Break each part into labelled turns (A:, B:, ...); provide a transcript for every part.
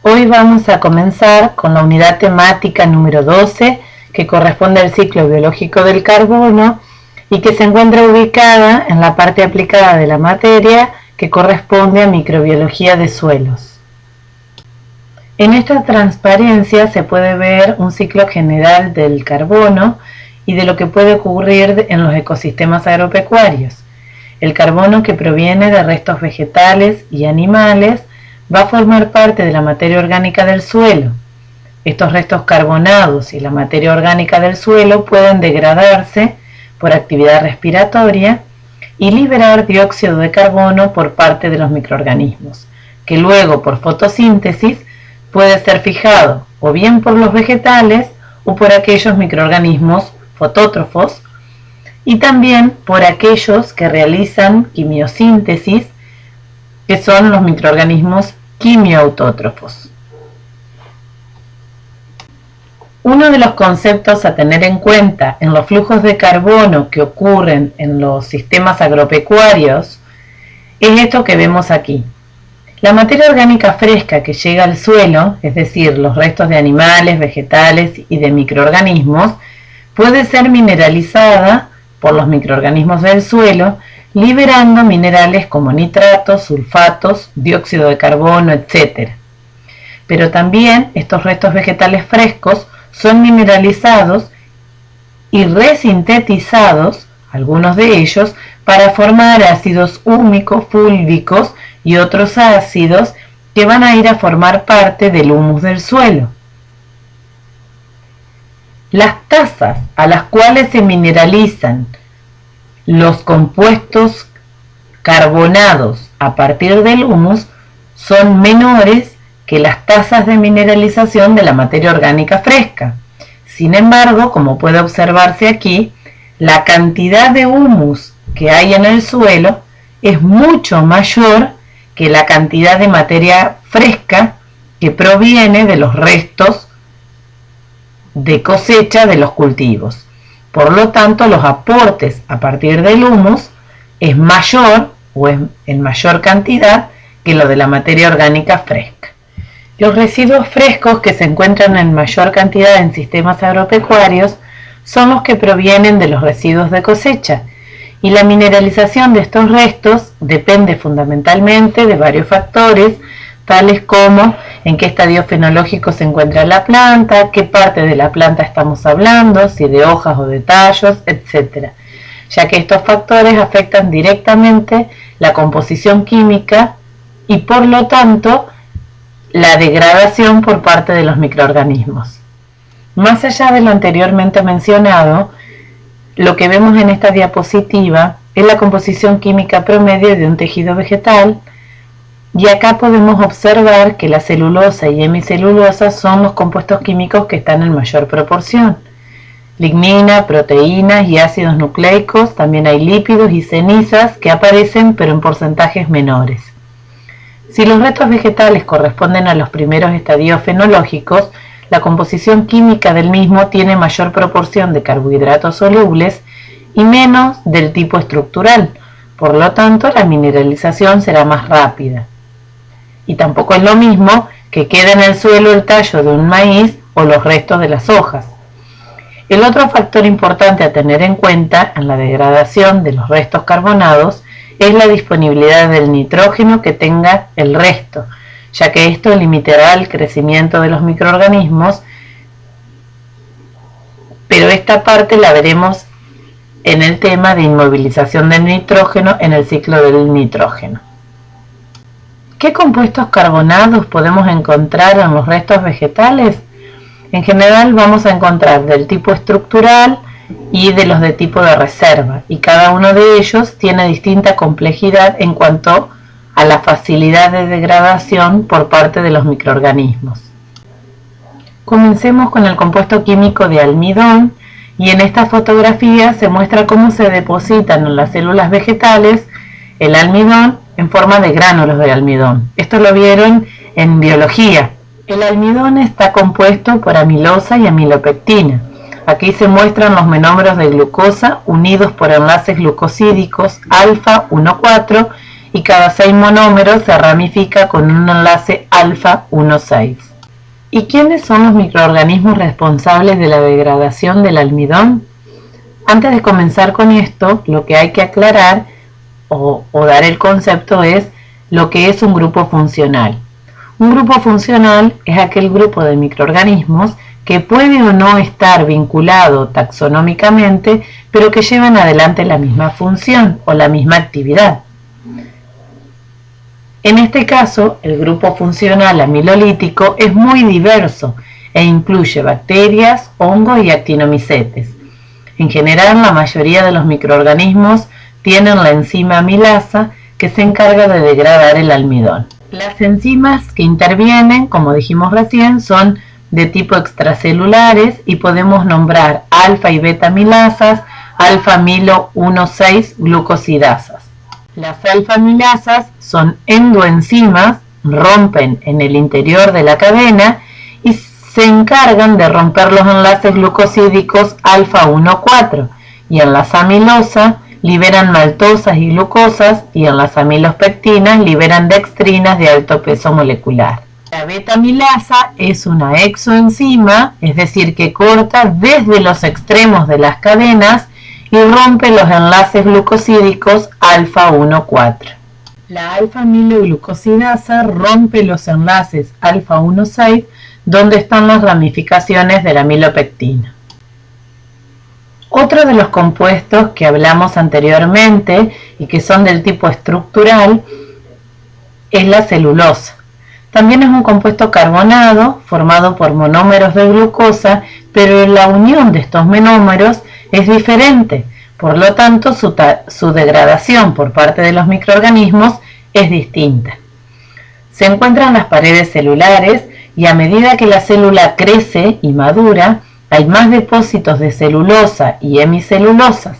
A: Hoy vamos a comenzar con la unidad temática número 12, que corresponde al ciclo biológico del carbono y que se encuentra ubicada en la parte aplicada de la materia que corresponde a microbiología de suelos. En esta transparencia se puede ver un ciclo general del carbono y de lo que puede ocurrir en los ecosistemas agropecuarios. El carbono que proviene de restos vegetales y animales va a formar parte de la materia orgánica del suelo. Estos restos carbonados y la materia orgánica del suelo pueden degradarse por actividad respiratoria y liberar dióxido de carbono por parte de los microorganismos, que luego por fotosíntesis puede ser fijado o bien por los vegetales o por aquellos microorganismos fotótrofos y también por aquellos que realizan quimiosíntesis, que son los microorganismos quimioautótrofos. Uno de los conceptos a tener en cuenta en los flujos de carbono que ocurren en los sistemas agropecuarios es esto que vemos aquí. La materia orgánica fresca que llega al suelo, es decir, los restos de animales, vegetales y de microorganismos, puede ser mineralizada por los microorganismos del suelo, liberando minerales como nitratos, sulfatos, dióxido de carbono, etc. Pero también estos restos vegetales frescos son mineralizados y resintetizados, algunos de ellos, para formar ácidos húmicos, fúlvicos y otros ácidos que van a ir a formar parte del humus del suelo. Las tasas a las cuales se mineralizan los compuestos carbonados a partir del humus son menores que las tasas de mineralización de la materia orgánica fresca. Sin embargo, como puede observarse aquí, la cantidad de humus que hay en el suelo es mucho mayor que la cantidad de materia fresca que proviene de los restos de cosecha de los cultivos. Por lo tanto, los aportes a partir del humus es mayor o es en mayor cantidad que lo de la materia orgánica fresca. Los residuos frescos que se encuentran en mayor cantidad en sistemas agropecuarios son los que provienen de los residuos de cosecha, y la mineralización de estos restos depende fundamentalmente de varios factores, tales como en qué estadio fenológico se encuentra la planta, qué parte de la planta estamos hablando, si de hojas o de tallos, etc., ya que estos factores afectan directamente la composición química y por lo tanto la degradación por parte de los microorganismos. Más allá de lo anteriormente mencionado, lo que vemos en esta diapositiva es la composición química promedio de un tejido vegetal, y acá podemos observar que la celulosa y hemicelulosa son los compuestos químicos que están en mayor proporción. Lignina, proteínas y ácidos nucleicos, también hay lípidos y cenizas que aparecen pero en porcentajes menores. Si los restos vegetales corresponden a los primeros estadios fenológicos, la composición química del mismo tiene mayor proporción de carbohidratos solubles y menos del tipo estructural, por lo tanto la mineralización será más rápida. Y tampoco es lo mismo que quede en el suelo el tallo de un maíz o los restos de las hojas. El otro factor importante a tener en cuenta en la degradación de los restos carbonados es la disponibilidad del nitrógeno que tenga el resto, ya que esto limitará el crecimiento de los microorganismos, pero esta parte la veremos en el tema de inmovilización del nitrógeno en el ciclo del nitrógeno. ¿Qué compuestos carbonados podemos encontrar en los restos vegetales? En general vamos a encontrar del tipo estructural y de los de tipo de reserva, y cada uno de ellos tiene distinta complejidad en cuanto a la facilidad de degradación por parte de los microorganismos. Comencemos con el compuesto químico de almidón, y en esta fotografía se muestra cómo se depositan en las células vegetales el almidón en forma de gránulos de almidón. Esto lo vieron en biología. El almidón está compuesto por amilosa y amilopectina. Aquí se muestran los menómeros de glucosa unidos por enlaces glucosídicos alfa 1,4 y cada 6 monómeros se ramifica con un enlace alfa 1,6. ¿Y quiénes son los microorganismos responsables de la degradación del almidón? Antes de comenzar con esto, lo que hay que aclarar o dar el concepto es lo que es un grupo funcional. Un grupo funcional es aquel grupo de microorganismos que puede o no estar vinculado taxonómicamente, pero que llevan adelante la misma función o la misma actividad. En este caso, el grupo funcional amilolítico es muy diverso e incluye bacterias, hongos y actinomicetes. En general, la mayoría de los microorganismos tienen la enzima amilasa que se encarga de degradar el almidón. Las enzimas que intervienen, como dijimos recién, son de tipo extracelulares y podemos nombrar alfa y beta amilasas, alfa-amilo 1,6 glucosidasas. Las alfa-amilasas son endoenzimas, rompen en el interior de la cadena y se encargan de romper los enlaces glucosídicos alfa 1,4, y en las amilosas liberan maltosas y glucosas, y en las amilospectinas liberan dextrinas de alto peso molecular. La beta-amilasa es una exoenzima, es decir, que corta desde los extremos de las cadenas y rompe los enlaces glucosídicos alfa 1,4. La alfa-amiloglucosidasa rompe los enlaces alfa 1,6 donde están las ramificaciones de la amilopectina. Otro de los compuestos que hablamos anteriormente y que son del tipo estructural es la celulosa. También es un compuesto carbonado formado por monómeros de glucosa, pero la unión de estos monómeros es diferente, por lo tanto su degradación por parte de los microorganismos es distinta. Se encuentra en las paredes celulares y a medida que la célula crece y madura, hay más depósitos de celulosa y hemicelulosas.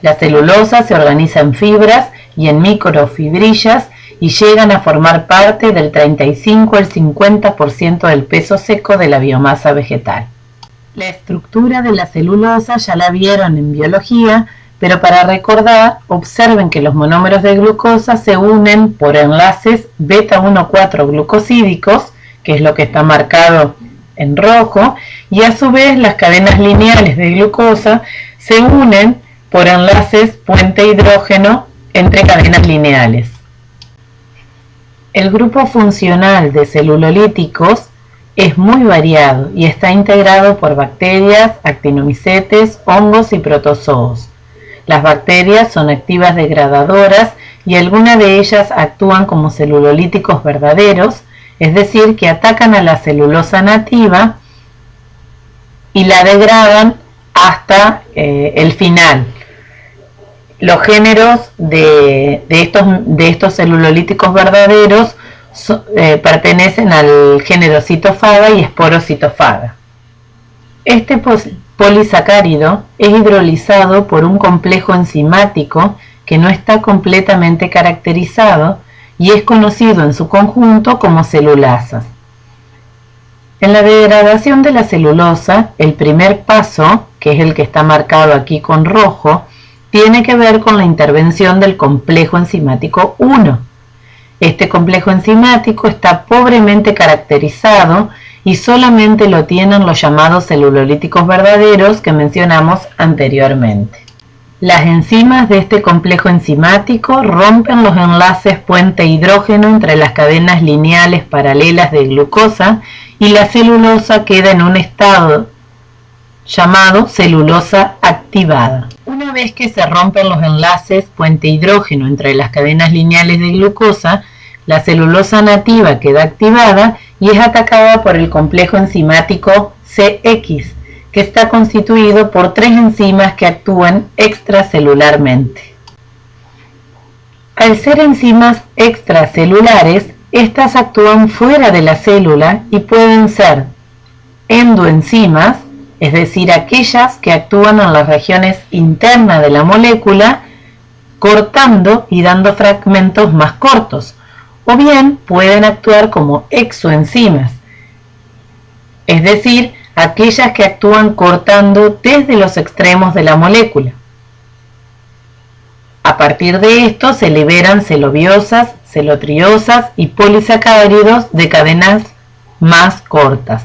A: La celulosa se organiza en fibras y en microfibrillas y llegan a formar parte del 35 al 50% del peso seco de la biomasa vegetal. La estructura de la celulosa ya la vieron en biología, pero para recordar, observen que los monómeros de glucosa se unen por enlaces beta 1,4 glucosídicos, que es lo que está marcado en rojo, y a su vez las cadenas lineales de glucosa se unen por enlaces puente hidrógeno entre cadenas lineales. El grupo funcional de celulolíticos es muy variado y está integrado por bacterias, actinomicetes, hongos y protozoos. Las bacterias son activas degradadoras y algunas de ellas actúan como celulolíticos verdaderos, es decir, que atacan a la celulosa nativa y la degradan hasta el final. Los géneros de estos celulolíticos verdaderos pertenecen al género citofaga y esporocitofaga. Este polisacárido es hidrolizado por un complejo enzimático que no está completamente caracterizado y es conocido en su conjunto como celulasas. En la degradación de la celulosa, el primer paso, que es el que está marcado aquí con rojo, tiene que ver con la intervención del complejo enzimático 1. Este complejo enzimático está pobremente caracterizado y solamente lo tienen los llamados celulolíticos verdaderos que mencionamos anteriormente. Las enzimas de este complejo enzimático rompen los enlaces puente hidrógeno entre las cadenas lineales paralelas de glucosa y la celulosa queda en un estado llamado celulosa activada. Una vez que se rompen los enlaces puente hidrógeno entre las cadenas lineales de glucosa, la celulosa nativa queda activada y es atacada por el complejo enzimático CX, que está constituido por 3 enzimas que actúan extracelularmente. Al ser enzimas extracelulares, estas actúan fuera de la célula y pueden ser endoenzimas, es decir, aquellas que actúan en las regiones internas de la molécula, cortando y dando fragmentos más cortos, o bien pueden actuar como exoenzimas, es decir, aquellas que actúan cortando desde los extremos de la molécula. A partir de esto se liberan celobiosas, celotriosas y polisacáridos de cadenas más cortas.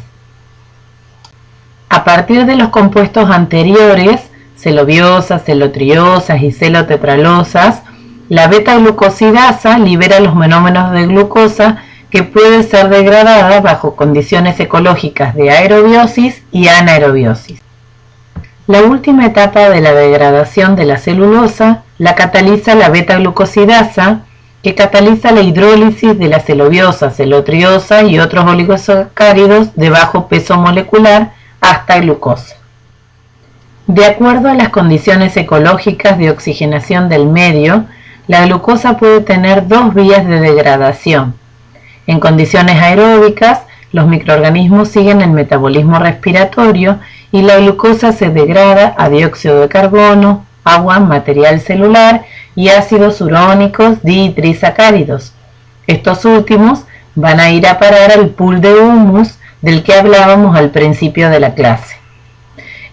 A: A partir de los compuestos anteriores, celobiosas, celotriosas y celotetralosas, la beta-glucosidasa libera los monómeros de glucosa que puede ser degradada bajo condiciones ecológicas de aerobiosis y anaerobiosis. La última etapa de la degradación de la celulosa la cataliza la beta-glucosidasa, que cataliza la hidrólisis de la celobiosa, celotriosa y otros oligosacáridos de bajo peso molecular hasta glucosa. De acuerdo a las condiciones ecológicas de oxigenación del medio, la glucosa puede tener dos vías de degradación. En condiciones aeróbicas, los microorganismos siguen el metabolismo respiratorio y la glucosa se degrada a dióxido de carbono, agua, material celular y ácidos urónicos ditrisacáridos. Estos últimos van a ir a parar al pool de humus del que hablábamos al principio de la clase.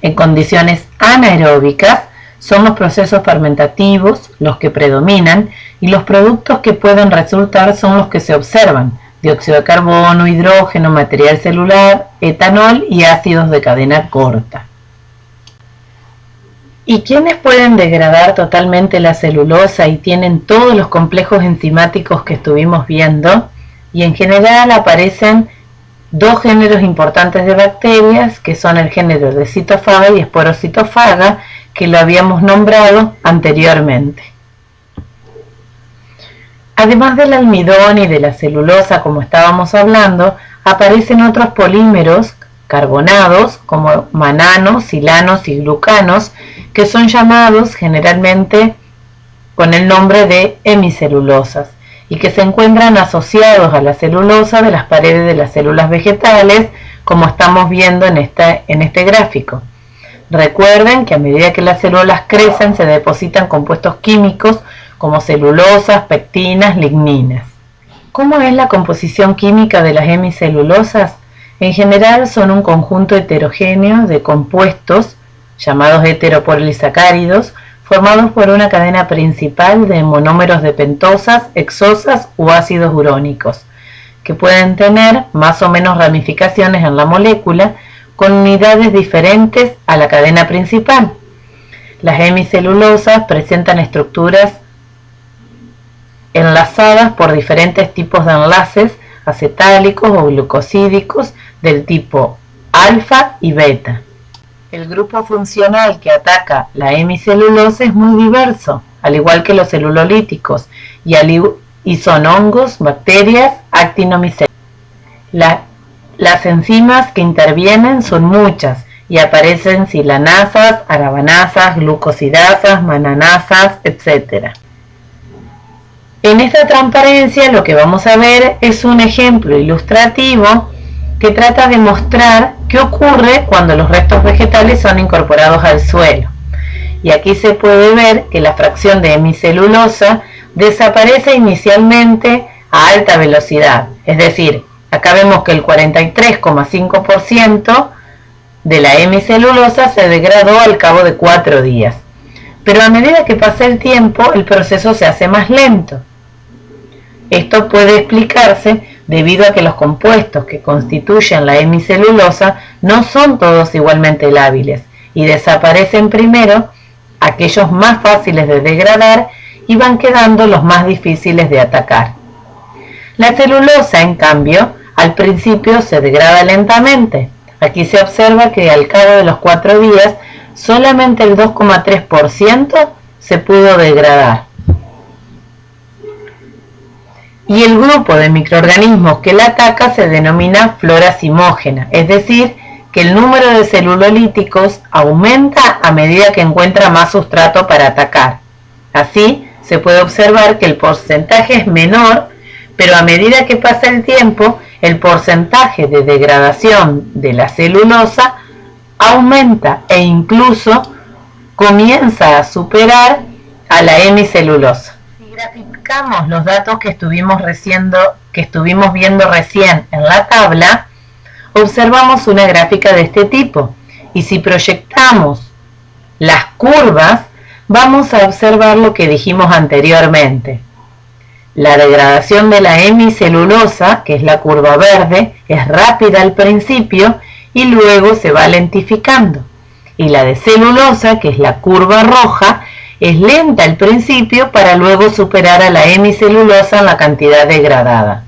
A: En condiciones anaeróbicas, son los procesos fermentativos los que predominan y los productos que pueden resultar son los que se observan: dióxido de carbono, hidrógeno, material celular, etanol y ácidos de cadena corta. ¿Y quiénes pueden degradar totalmente la celulosa y tienen todos los complejos enzimáticos que estuvimos viendo? Y en general aparecen dos géneros importantes de bacterias, que son el género de citofaga y esporocitofaga, que lo habíamos nombrado anteriormente. Además del almidón y de la celulosa, como estábamos hablando, aparecen otros polímeros carbonados como mananos, silanos y glucanos, que son llamados generalmente con el nombre de hemicelulosas y que se encuentran asociados a la celulosa de las paredes de las células vegetales, como estamos viendo en este gráfico. Recuerden que a medida que las células crecen se depositan compuestos químicos como celulosas, pectinas, ligninas. ¿Cómo es la composición química de las hemicelulosas? En general son un conjunto heterogéneo de compuestos llamados heteropolisacáridos, formados por una cadena principal de monómeros de pentosas, hexosas u ácidos urónicos, que pueden tener más o menos ramificaciones en la molécula con unidades diferentes a la cadena principal. Las hemicelulosas presentan estructuras enlazadas por diferentes tipos de enlaces acetálicos o glucosídicos del tipo alfa y beta. El grupo funcional que ataca la hemicelulosa es muy diverso, al igual que los celulolíticos, y son hongos, bacterias, actinomycetas. Las enzimas que intervienen son muchas y aparecen silanasas, arabanasas, glucosidasas, mananasas, etc. En esta transparencia lo que vamos a ver es un ejemplo ilustrativo que trata de mostrar qué ocurre cuando los restos vegetales son incorporados al suelo. Y aquí se puede ver que la fracción de hemicelulosa desaparece inicialmente a alta velocidad, es decir, acá vemos que el 43,5% de la hemicelulosa se degradó al cabo de 4 días. Pero a medida que pasa el tiempo, el proceso se hace más lento. Esto puede explicarse debido a que los compuestos que constituyen la hemicelulosa no son todos igualmente lábiles y desaparecen primero aquellos más fáciles de degradar y van quedando los más difíciles de atacar. La celulosa, en cambio, al principio se degrada lentamente. Aquí se observa que al cabo de los 4 días solamente el 2,3% se pudo degradar. Y el grupo de microorganismos que la ataca se denomina flora simógena, es decir, que el número de celulolíticos aumenta a medida que encuentra más sustrato para atacar. Así, se puede observar que el porcentaje es menor, pero a medida que pasa el tiempo, el porcentaje de degradación de la celulosa aumenta e incluso comienza a superar a la hemicelulosa. Si graficamos los datos que estuvimos viendo recién en la tabla, observamos una gráfica de este tipo, y si proyectamos las curvas, vamos a observar lo que dijimos anteriormente. La degradación de la hemicelulosa, que es la curva verde, es rápida al principio y luego se va lentificando. Y la de celulosa, que es la curva roja, es lenta al principio para luego superar a la hemicelulosa en la cantidad degradada.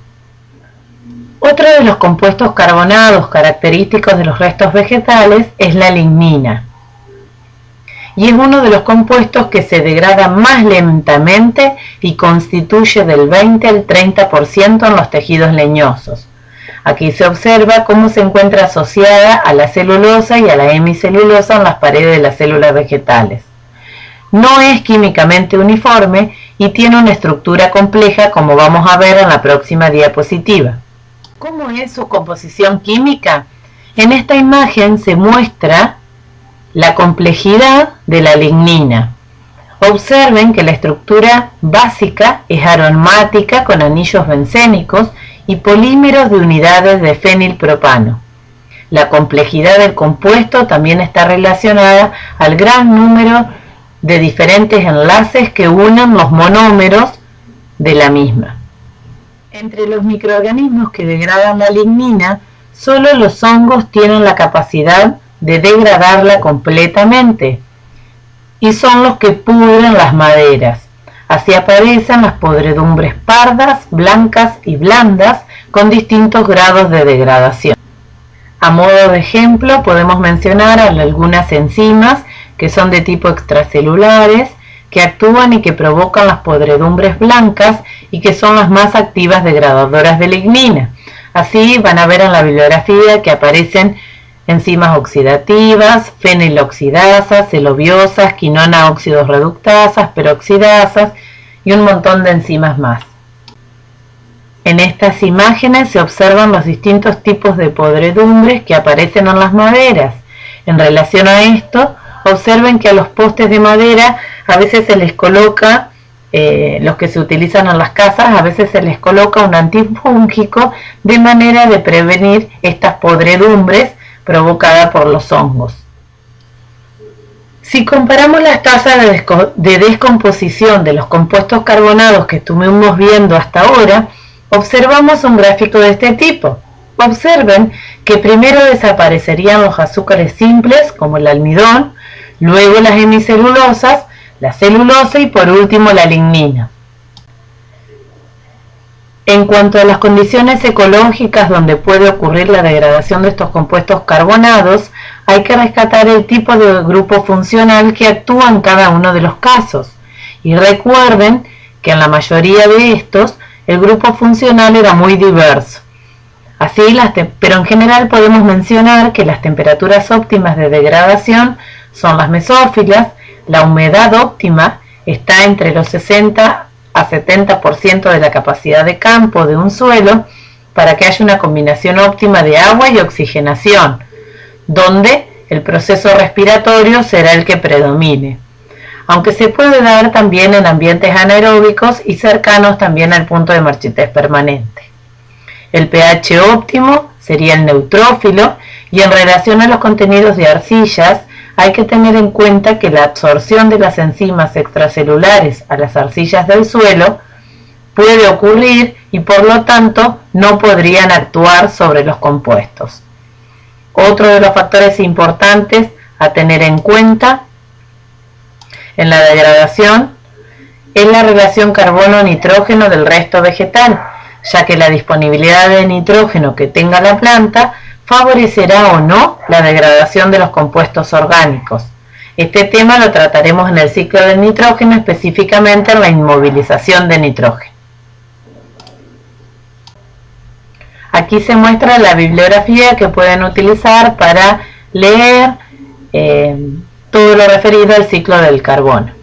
A: Otro de los compuestos carbonados característicos de los restos vegetales es la lignina. Y es uno de los compuestos que se degrada más lentamente y constituye del 20 al 30% en los tejidos leñosos. Aquí se observa cómo se encuentra asociada a la celulosa y a la hemicelulosa en las paredes de las células vegetales. No es químicamente uniforme y tiene una estructura compleja, como vamos a ver en la próxima diapositiva. ¿Cómo es su composición química? En esta imagen se muestra la complejidad de la lignina. Observen que la estructura básica es aromática con anillos bencénicos y polímeros de unidades de fenilpropano. La complejidad del compuesto también está relacionada al gran número de diferentes enlaces que unen los monómeros de la misma. Entre los microorganismos que degradan la lignina, solo los hongos tienen la capacidad de degradarla completamente y son los que pudren las maderas. Así aparecen las podredumbres pardas, blancas y blandas con distintos grados de degradación. A modo de ejemplo podemos mencionar algunas enzimas que son de tipo extracelulares, que actúan y que provocan las podredumbres blancas y que son las más activas degradadoras de lignina. Así van a ver en la bibliografía que aparecen enzimas oxidativas, feniloxidasas, celobiosas, quinona óxidos reductasas, peroxidasas y un montón de enzimas más. En estas imágenes se observan los distintos tipos de podredumbres que aparecen en las maderas. En relación a esto, observen que a los postes de madera a veces se les coloca, los que se utilizan en las casas, a veces se les coloca un antifúngico de manera de prevenir estas podredumbres provocadas por los hongos. Si comparamos las tasas de descomposición de los compuestos carbonados que estuvimos viendo hasta ahora, observamos un gráfico de este tipo. Observen que primero desaparecerían los azúcares simples como el almidón, luego las hemicelulosas, la celulosa y por último la lignina. En cuanto a las condiciones ecológicas donde puede ocurrir la degradación de estos compuestos carbonados, hay que rescatar el tipo de grupo funcional que actúa en cada uno de los casos. Y recuerden que en la mayoría de estos, el grupo funcional era muy diverso. Así, pero en general podemos mencionar que las temperaturas óptimas de degradación son las mesófilas, la humedad óptima está entre los 60 a 70% de la capacidad de campo de un suelo para que haya una combinación óptima de agua y oxigenación, donde el proceso respiratorio será el que predomine, aunque se puede dar también en ambientes anaeróbicos y cercanos también al punto de marchitez permanente. El pH óptimo sería el neutrófilo y en relación a los contenidos de arcillas hay que tener en cuenta que la absorción de las enzimas extracelulares a las arcillas del suelo puede ocurrir y por lo tanto no podrían actuar sobre los compuestos. Otro de los factores importantes a tener en cuenta en la degradación es la relación carbono-nitrógeno del resto vegetal, ya que la disponibilidad de nitrógeno que tenga la planta favorecerá o no la degradación de los compuestos orgánicos. Este tema lo trataremos en el ciclo del nitrógeno, específicamente en la inmovilización de nitrógeno. Aquí se muestra la bibliografía que pueden utilizar para leer todo lo referido al ciclo del carbono.